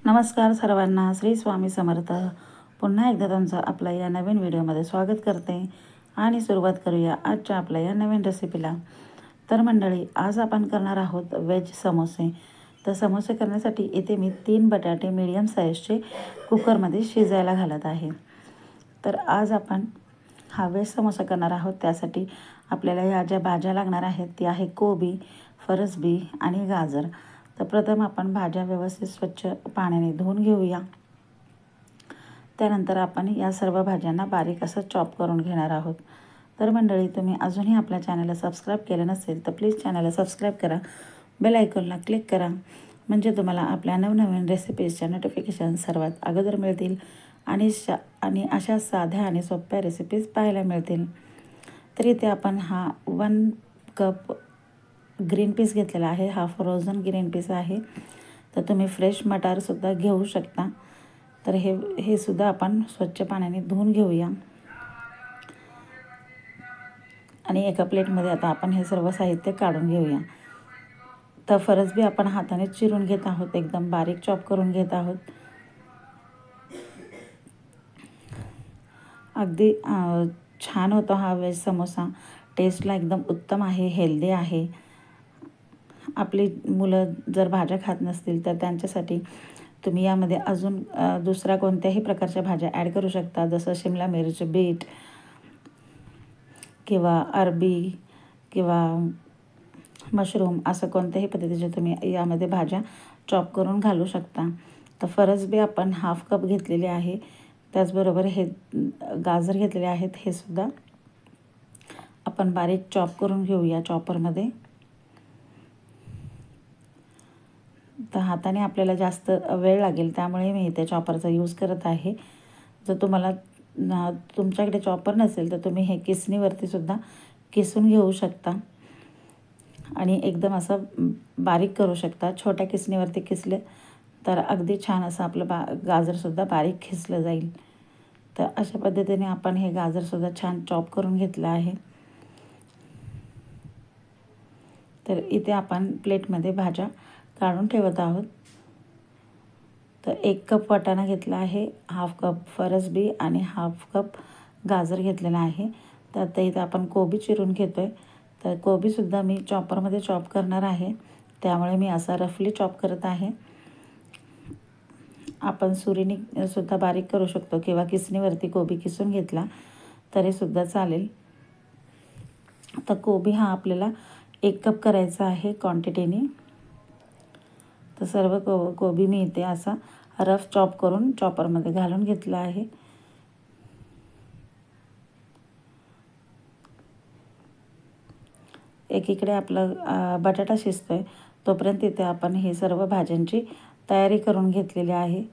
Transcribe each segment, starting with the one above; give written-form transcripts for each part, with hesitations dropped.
नमस्कार सर्वांना, श्री स्वामी समर्थ. पुन्हा एकदा तुमचं आपल्या या नवीन व्हिडिओमध्ये स्वागत करते आणि सुरुवात करूया आजच्या आपल्या या नवीन रेसिपीला. तर मंडळी, आज आपण करणार आहोत व्हेज समोसे. तर समोसे करण्यासाठी इथे मी 3 बटाटे मीडियम साईजचे कुकरमध्ये शिजायला घालत आहे. तर आज आपण हा व्हेज समोसा करणार आहोत. त्यासाठी आपल्याला ह्या ज्या भाज्या लागणार आहेत ती आहे कोबी, फरसबी आणि गाजर. तर प्रथम आपण भाज्या व्यवस्थित स्वच्छ पाण्याने धुवून घेऊया. त्यानंतर आपण या सर्व भाज्यांना बारीक असं चॉप करून घेणार आहोत. तर मंडळी, तुम्ही अजूनही आपल्या चॅनलला सबस्क्राईब केलं नसेल तर प्लीज चॅनलला सबस्क्राईब करा, बेल आयकॉनला क्लिक करा, म्हणजे तुम्हाला आपल्या नवनवीन रेसिपीजच्या नोटिफिकेशन सर्वात अगोदर मिळतील आणि अशा साध्या आणि सोप्या रेसिपीज पाहायला मिळतील. तर इथे आपण हा 1 कप ग्रीन पीस घेतलेला आहे. हा फ्रोझन ग्रीन पीस आहे. तर तुम्ही फ्रेश मटारसुद्धा घेऊ शकता. तर हे सुद्धा आपण स्वच्छ पाण्याने धुवून घेऊया. आणि एका प्लेटमध्ये आता आपण हे सर्व साहित्य काढून घेऊया. तर फरसबी आपण हाताने चिरून घेत आहोत, एकदम बारीक चॉप करून घेत आहोत. अगदी छान होतो हा व्हेज समोसा. टेस्टला एकदम उत्तम आहे, हेल्दी आहे. आपली मुलं जर भाज्या खात नसतील तर त्यांच्यासाठी तुम्ही यामध्ये अजून दुसऱ्या कोणत्याही प्रकारच्या भाज्या ॲड करू शकता, जसं शिमला मिरची, बीट किंवा अरबी किंवा मशरूम, असं कोणत्याही पद्धतीचे तुम्ही यामध्ये भाज्या चॉप करून घालू शकता. तर फरसबी आपण 1/2 कप घेतलेले आहे. त्याचबरोबर हे गाजर घेतलेले आहेत, हे सुद्धा आपण बारीक चॉप करून घेऊया चॉपरमध्ये. तर हाताने आपल्याला जास्त वेळ लागेल, त्यामुळे मी इथे चॉपरचा यूज करत आहे. जर तुमच्याकडे चॉपर नसेल तर तुम्ही हे किसणीवरती सुद्धा किसून घेऊ शकता आणि एकदम असं बारीक करू शकता. छोट्या किसणीवरती किसले तर अगदी छान असं आपलं गाजरसुद्धा बारीक खिसलं जाईल. तर अशा पद्धतीने आपण हे गाजरसुद्धा छान चॉप करून घेतलं आहे. तर इथे आपण प्लेटमध्ये भाज्या काढून ठेवत आहोत. तर 1 कप वाटाणा घेतला आहे, 1/2 कप फरसबी आणि 1/2 कप गाजर घेतलेला आहे. तर आता इथे आपण कोबी चिरून घेतो आहे. तर कोबीसुद्धा मी चॉपरमध्ये चॉप करणार आहे, त्यामुळे मी असा रफली चॉप करत आहे. आपण सुरीने सुद्धा बारीक करू शकतो किंवा किसणीवरती कोबी किसून घेतला तरीसुद्धा चालेल. तर कोबी हा आपल्याला 1 कप करायचा आहे क्वांटिटीने. तर सर्व कोबी मी इथे असा रफ चॉप करून चॉपरमध्ये घालून घेतला आहे. एकीकडे आपला बटाटा शिजतोय, तोपर्यंत इथे आपण हे सर्व भाज्यांची तयारी करून घेतलेली आहे.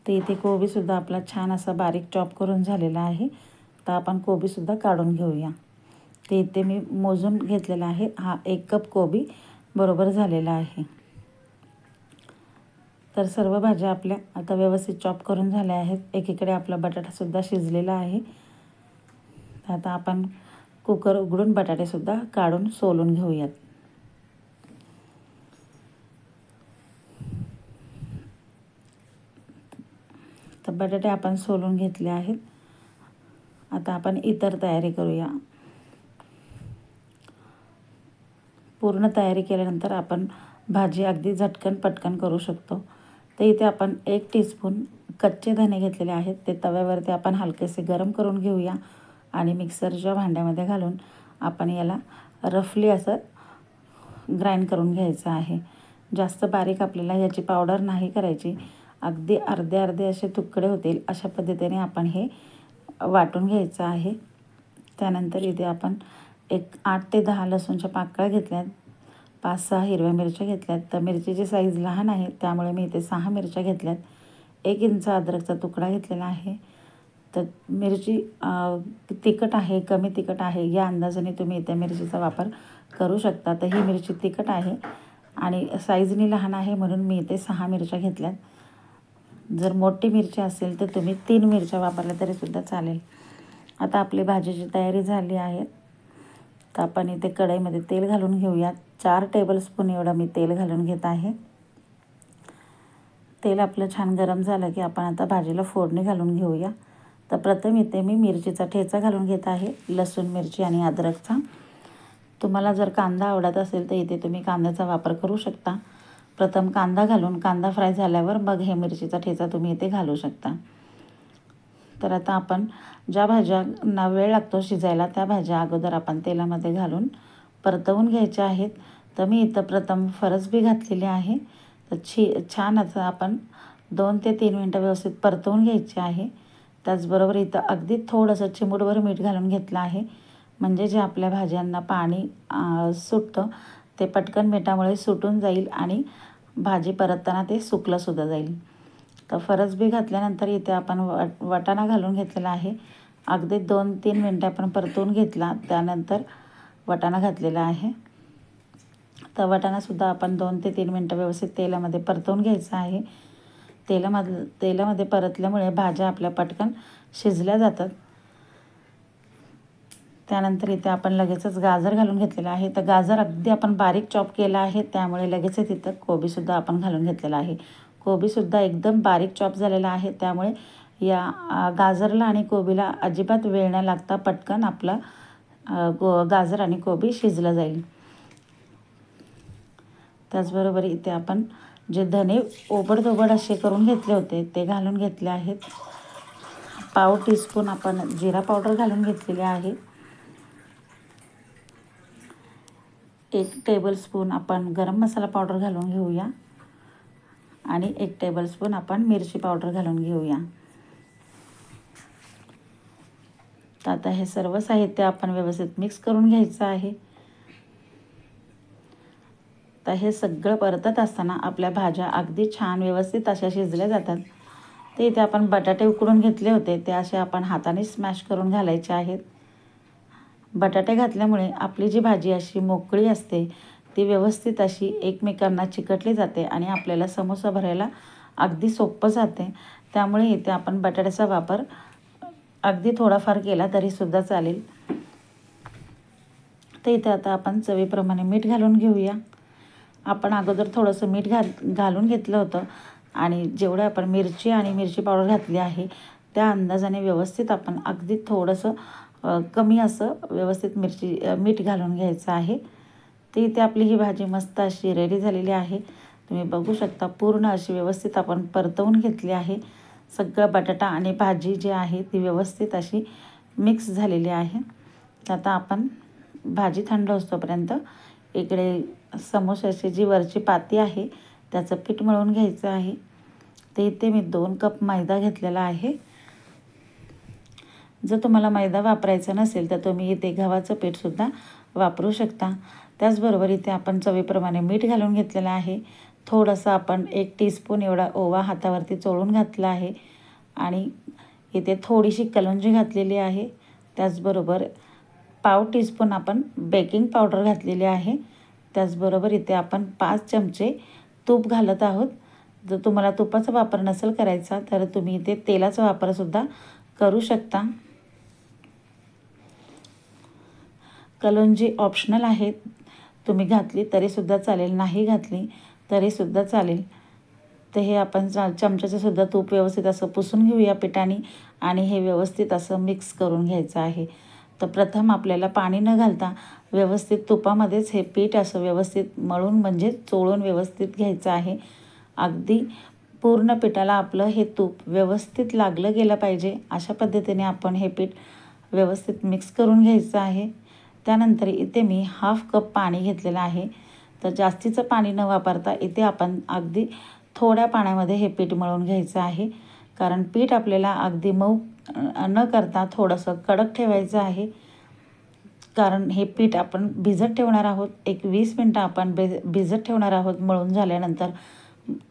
तर इथे कोबीसुद्धा आपला छान असा बारीक चॉप करून झालेला आहे. तर आपण कोबीसुद्धा काढून घेऊया. ते इथे मी मोजून घेतलेला आहे. हा 1 कप कोबी बरोबर झालेला आहे. तर सर्व भाज्या आपल्या आता व्यवस्थित चॉप करून झाल्या आहेत. एकीकडे आपला बटाटासुद्धा शिजलेला आहे. आता आपण कुकर उघडून बटाटेसुद्धा काढून सोलून घेऊयात. तर बटाटे आपण सोलून घेतले आहेत. आता आपण इतर तयारी करूया. पूर्ण तयारी केल्यानंतर आपण भाजी अगदी झटकन पटकन करू शकतो. तर इथे आपण 1 टीस्पून कच्चे धने घेतलेले आहेत. ते तव्यावरती आपण हलकेसे गरम करून घेऊया आणि मिक्सरच्या भांड्यामध्ये घालून आपण याला रफली असं ग्राइंड करून घ्यायचं आहे. जास्त बारीक आपल्याला याची पावडर नाही करायची. अगदी अर्धे अर्धे असे तुकडे होतील अशा पद्धतीने आपण हे वाटून घ्यायचं आहे. त्यानंतर इथे आपण 8 ते 10 लसूणच्या पाकळ्या घेतल्यात, 5-6 हिरव्या मिरच्या घेतल्यात. तर मिरचीची साईज लहान आहे, त्यामुळे मी इथे 6 मिरच्या घेतल्यात. 1 इंच अद्रकचा तुकडा घेतलेला आहे. तर मिरची तिखट आहे, कमी तिखट आहे या अंदाजाने तुम्ही इथे मिरचीचा वापर करू शकता. तर ही मिरची तिखट आहे आणि साईजने लहान आहे, म्हणून मी इथे 6 मिरच्या घेतल्यात. जर मोठी मिरची असेल तर तुम्ही 3 मिरच्या वापरल्या तरीसुद्धा चालेल. आता आपली भाजीची तयारी झाली आहे. तर आपण इथे कढईमध्ये तेल घालून घेऊया. 4 टेबलस्पून एवढं मी तेल घालून घेत आहे. तेल आपलं छान गरम झालं की आपण आता भाजीला फोडणी घालून घेऊया. तर प्रथम इथे मी मिरचीचा ठेचा घालून घेत आहे, लसूण, मिरची आणि अद्रकचा. तुम्हाला जर कांदा आवडत असेल तर इथे तुम्ही कांद्याचा वापर करू शकता. प्रथम कांदा घालून कांदा फ्राय झाल्यावर मग हे मिरचीचा ठेचा तुम्ही इथे घालू शकता. तर आता आपण ज्या भाज्यांना वेळ लागतो शिजायला त्या भाज्या अगोदर आपण तेलामध्ये घालून परतवून घ्यायच्या आहेत. तर मी इथं प्रथम फरसबी घातलेली आहे. तर छान असं आपण 2 ते 3 मिनटं व्यवस्थित परतवून घ्यायचे आहे. त्याचबरोबर इथं अगदी थोडंसं चिमूटभर मीठ घालून घेतलं आहे, म्हणजे जे आपल्या भाज्यांना पाणी सुटतं ते पटकन मिठामुळे सुटून जाईल आणि भाजी परतताना ते सुकलंसुद्धा जाईल. तर फरसबी घातल्यानंतर इथे आपण वाटाणा घालून घेतलेला आहे. अगदी 2-3 मिनटं आपण परतवून घेतला, त्यानंतर वाटाणा घातलेला आहे. तर वाटाणासुद्धा आपण 2 ते 3 मिनटं व्यवस्थित तेलामध्ये परतवून घ्यायचं आहे. तेलामध्ये परतल्यामुळे भाज्या आपल्या पटकन शिजल्या जातात. त्यानंतर इथे आपण लगेचच गाजर घालून घेतलेलं आहे. तर गाजर अगदी आपण बारीक चॉप केला आहे, त्यामुळे लगेचच इथं कोबीसुद्धा आपण घालून घेतलेला आहे. कोबीसुद्धा एकदम बारीक चॉप झालेला आहे, त्यामुळे या गाजरला आणि कोबीला अजिबात वेळ न लागता पटकन आपला गाजर आणि कोबी शिजलं जाईल. त्याचबरोबर इथे आपण जे धने ओबडधोबड असे करून घेतले होते ते घालून घेतले आहेत. पाव टीस्पून आपण जिरा पावडर घालून घेतलेली आहे. 1 टेबलस्पून आपण गरम मसाला पावडर घालून घेऊया आणि 1 टेबलस्पून आपण मिरची पावडर घालून घेऊया. तर आता हे सर्व साहित्य आपण व्यवस्थित मिक्स करून घ्यायचं आहे. तर हे सगळं परतत असताना आपल्या भाज्या अगदी छान व्यवस्थित अशा शिजल्या जातात. ते इथे आपण बटाटे उकडून घेतले होते, ते असे आपण हाताने स्मॅश करून घालायचे आहेत. बटाटे घातल्यामुळे आपली जी भाजी अशी मोकळी असते ती व्यवस्थित अशी एकमेकांना चिकटली जाते आणि आपल्याला समोसा भरायला अगदी सोपं जाते. त्यामुळे इथे आपण बटाट्याचा वापर अगदी थोडाफार केला तरीसुद्धा चालेल. तर इथे आता आपण चवीप्रमाणे मीठ घालून घेऊया. आपण अगोदर थोडंसं मीठ घालून घेतलं होतं आणि जेवढं आपण मिरची आणि मिरची पावडर घातली आहे त्या अंदाजाने व्यवस्थित आपण अगदी थोडंसं कमी असं व्यवस्थित मीठ घालून घ्यायचं आहे. तर इथे आपली ही भाजी मस्त अशी रेडी झालेली आहे. तुम्ही बघू शकता पूर्ण अशी व्यवस्थित आपण परतवून घेतली आहे. सगळं बटाटा आणि भाजी जी आहे ती व्यवस्थित अशी मिक्स झालेली आहे. तर आता आपण भाजी थंड होईपर्यंत इकडे समोसाची जी वरची पाती आहे त्याचं पीठ मळून घ्यायचं आहे. ते इथे मी 2 कप मैदा घेतलेला आहे. जर तुम्हाला मैदा वापरायचा नसेल तर तुम्ही इथे गव्हाचं पीठसुद्धा वापरू शकता. त्याचबरोबर इथे आपण चवीप्रमाणे मीठ घालून घेतलेलं आहे. थोडंसं आपण 1 टीस्पून एवढा ओवा हातावरती चोळून घातला आहे आणि इथे थोडीशी कलंजी घातलेली आहे. त्याचबरोबर पाव टीस्पून आपण बेकिंग पावडर घातलेली आहे. त्याचबरोबर इथे आपण 5 चमचे तूप घालत आहोत. जर तुम्हाला तुपाचा वापर नसेल करायचा तर तुम्ही इथे तेलाचा वापरसुद्धा करू शकता. कलंजी ऑप्शनल आहे, तुम्ही घातली तरीसुद्धा चालेल, नाही घातली तरीसुद्धा चालेल. तर हे आपण चमच्याचं सुद्धा तूप व्यवस्थित असं पुसून घेऊया पिठाने आणि हे व्यवस्थित असं मिक्स करून घ्यायचं आहे. तर प्रथम आपल्याला पाणी न घालता व्यवस्थित तुपामध्येच हे पीठ असं व्यवस्थित मळून म्हणजे चोळून व्यवस्थित घ्यायचं आहे. अगदी पूर्ण पिठाला आपलं हे तूप व्यवस्थित लागलं गेलं पाहिजे अशा पद्धतीने आपण हे पीठ व्यवस्थित मिक्स करून घ्यायचं आहे. त्यानंतर इथे मी 1/2 कप पाणी घेतलेलं आहे. तर जास्तीचं पाणी न वापरता इथे आपण अगदी थोड्या पाण्यामध्ये हे पीठ मळून घ्यायचं आहे, कारण पीठ आपल्याला अगदी मऊ न करता थोडंसं कडक ठेवायचं आहे. कारण हे पीठ आपण भिजत ठेवणार आहोत. एक 20 मिनटं आपण भिजत ठेवणार आहोत. मळून झाल्यानंतर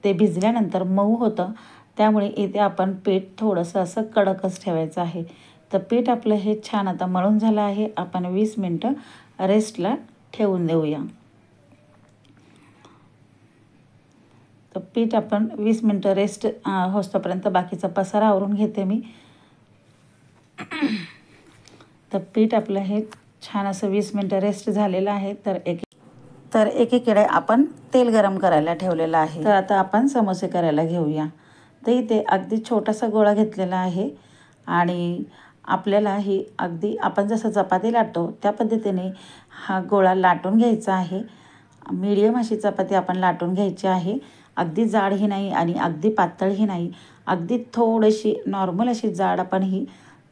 ते भिजल्यानंतर मऊ होतं, त्यामुळे इथे आपण पीठ थोडंसं असं कडकच ठेवायचं आहे. तर पीठ आपलं हे छान आता मळून झालं आहे. आपण 20 मिनटं रेस्टला ठेवून देऊया. तर पीठ आपण 20 मिनटं रेस्ट होईपर्यंत बाकीचा पसारा आवरून घेते मी. तर पीठ आपलं हे छान असं 20 मिनटं रेस्ट झालेलं आहे. तर एकीकडे आपण तेल गरम करायला ठेवलेलं आहे. तर आता आपण समोसे करायला घेऊया. तर इथे अगदी छोटासा गोळा घेतलेला आहे आणि आपल्याला ही अगदी आपण जसं चपाती लाटतो त्या पद्धतीने हा गोळा लाटून घ्यायचा आहे. मीडियम अशी चपाती आपण लाटून घ्यायची आहे. अगदी जाडही नाही आणि अगदी पातळही नाही, अगदी थोडीशी नॉर्मल अशी जाड आपण ही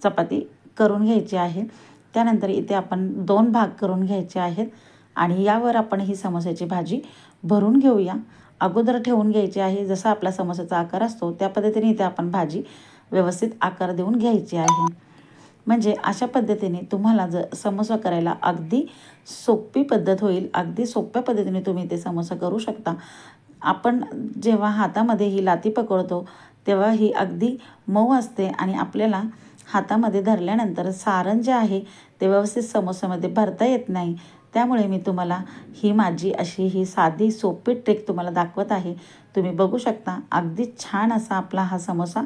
चपाती करून घ्यायची आहे. त्यानंतर इथे आपण 2 भाग करून घ्यायचे आहेत आणि यावर आपण ही समोस्याची भाजी भरून घेऊया. अगोदर ठेवून घ्यायची आहे. जसा आपला समोसाचा आकार असतो त्या पद्धतीने इथे आपण भाजी व्यवस्थित आकार देऊन घ्यायची आहे. म्हणजे अशा पद्धतीने तुम्हाला जर समोसा करायला अगदी सोपी पद्धत होईल. अगदी सोप्या पद्धतीने तुम्ही ते समोसा करू शकता. आपण जेव्हा हातामध्ये ही लाती पकडतो तेव्हा ही अगदी मऊ असते आणि आपल्याला हातामध्ये धरल्यानंतर सारण जे आहे ते व्यवस्थित समोस्यामध्ये भरता येत नाही. त्यामुळे मी तुम्हाला ही माझी अशी ही साधी सोपी ट्रिक तुम्हाला दाखवत आहे. तुम्ही बघू शकता अगदी छान असा आपला हा समोसा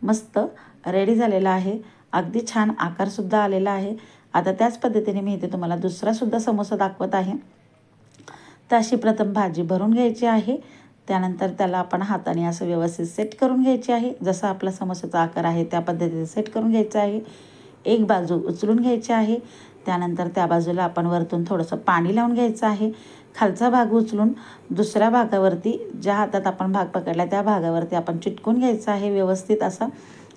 मस्त रेडी झालेला आहे. अगदी छान आकारसुद्धा आलेला आहे. आता त्याच पद्धतीने मी इथे तुम्हाला दुसरासुद्धा समोसा दाखवत आहे. तर अशी प्रथम भाजी भरून घ्यायची आहे. त्यानंतर त्याला आपण हाताने असं व्यवस्थित सेट करून घ्यायची आहे. जसा आपला समोसाचा आकार आहे त्या पद्धतीने सेट करून घ्यायचा आहे. एक बाजू उचलून घ्यायची आहे. त्यानंतर त्या बाजूला आपण वरतून थोडंसं पाणी लावून घ्यायचं आहे. खालचा भाग उचलून दुसऱ्या भागावरती ज्या हातात आपण भाग पकडला त्या भागावरती आपण चिटकून घ्यायचं आहे व्यवस्थित असं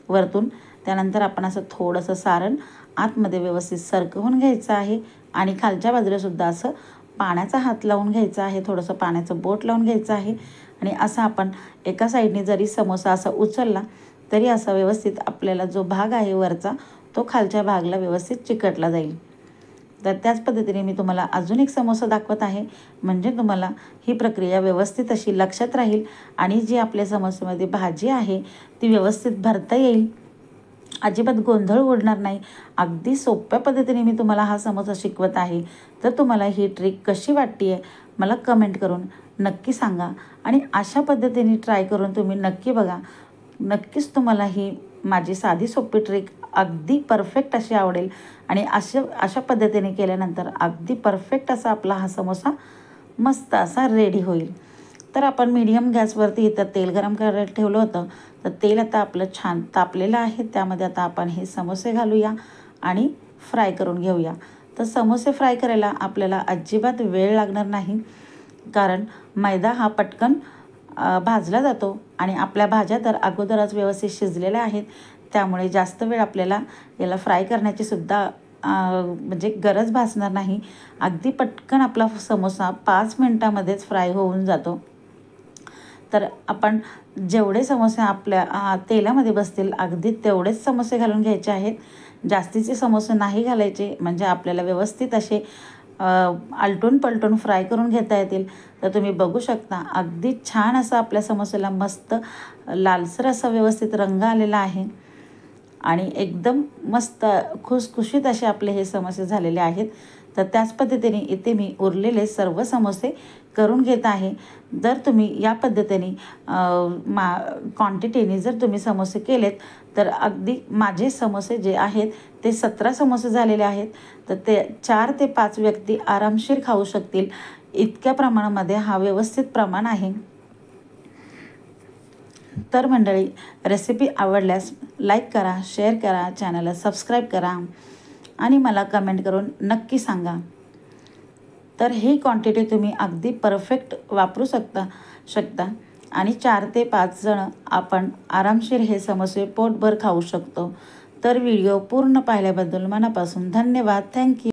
वरतून. त्यानंतर आपण असं थोडंसं सारण आतमध्ये व्यवस्थित सरकवून घ्यायचं आहे आणि खालच्या बाजूलासुद्धा असं पाण्याचा हात लावून घ्यायचा आहे. थोडंसं पाण्याचं बोट लावून घ्यायचं आहे आणि असं आपण एका साईडने जरी समोसा असा उचलला तरी असा व्यवस्थित आपल्याला जो भाग आहे वरचा तो खालच्या भागाला व्यवस्थित चिकटला जाईल. तर त्याच पद्धतीने मी तुम्हाला अजून एक समोसा दाखवत आहे. म्हणजे तुम्हाला ही प्रक्रिया व्यवस्थित अशी लक्षात राहील आणि जी आपल्या समोस्यामध्ये भाजी आहे ती व्यवस्थित भरता येईल. अजिबात गोंधळ उडणार नाही. अगदी सोप्या पद्धतीने मी तुम्हाला हा समोसा शिकवत आहे. तर तुम्हाला ही ट्रिक कशी वाटते आहे मला कमेंट करून नक्की सांगा आणि अशा पद्धतीने ट्राय करून तुम्ही नक्की बघा. नक्कीच तुम्हाला ही माझी साधी सोपी ट्रिक अगदी परफेक्ट अशी आवडेल आणि अशा पद्धतीने केल्यानंतर अगदी परफेक्ट असा आपला हा समोसा मस्त असा रेडी होईल. तर आपण मीडियम गॅसवरती इथं तेल गरम करायला ठेवलं होतं. तर तेल आता आपलं छान तापलेलं आहे. त्यामध्ये आता आपण हे समोसे घालूया आणि फ्राय करून घेऊया. तर समोसे फ्राय करायला आपल्याला अजिबात वेळ लागणार नाही, कारण मैदा हा पटकन भाजला जातो आणि आपल्या भाज्या तर अगोदरच व्यवस्थित शिजलेल्या आहेत. त्यामुळे जास्त वेळ आपल्याला याला फ्राय करण्याची सुद्धा म्हणजे गरज भासणार नाही. अगदी पटकन आपला समोसा 5 मिनटामध्येच फ्राय होऊन जातो. तर आपण जेवढे समोसे आपल्या तेलामध्ये बसतील अगदी तेवढेच समोसे घालून घ्यायचे आहेत. जास्तीचे समोसे नाही घालायचे, म्हणजे आपल्याला व्यवस्थित असे आलटून पलटून फ्राय करून घेता येतील. तर तुम्ही बघू शकता अगदी छान असं आपल्या समोस्याला मस्त लालसर असा व्यवस्थित रंग आलेला आहे आणि एकदम मस्त खुसखुशीत असे आपले हे समोसे झालेले आहेत. तर त्याच पद्धतीने इथे मी उरलेले सर्व समोसे करून घेत आहे. जर तुम्ही या पद्धतीने क्वांटिटीने जर तुम्ही समोसे केलेत तर अगदी माझे समोसे जे आहेत ते 17 समोसे झालेले आहेत. तर ते 4 ते 5 व्यक्ती आरामशीर खाऊ शकतील इतक्या प्रमाणामध्ये हा व्यवस्थित प्रमाण आहे. तर मंडळी, रेसिपी आवडल्यास लाईक करा, शेअर करा, चॅनलला सबस्क्राईब करा आणि मला कमेंट करून नक्की सांगा. तर ही क्वांटिटी तुम्ही अगदी परफेक्ट वापरू शकता आणि 4 ते 5 जण आपण आरामशीर हे समोसे पोटभर खाऊ शकतो. तर व्हिडिओ पूर्ण पाहिल्याबद्दल मनापासून धन्यवाद. थँक्यू.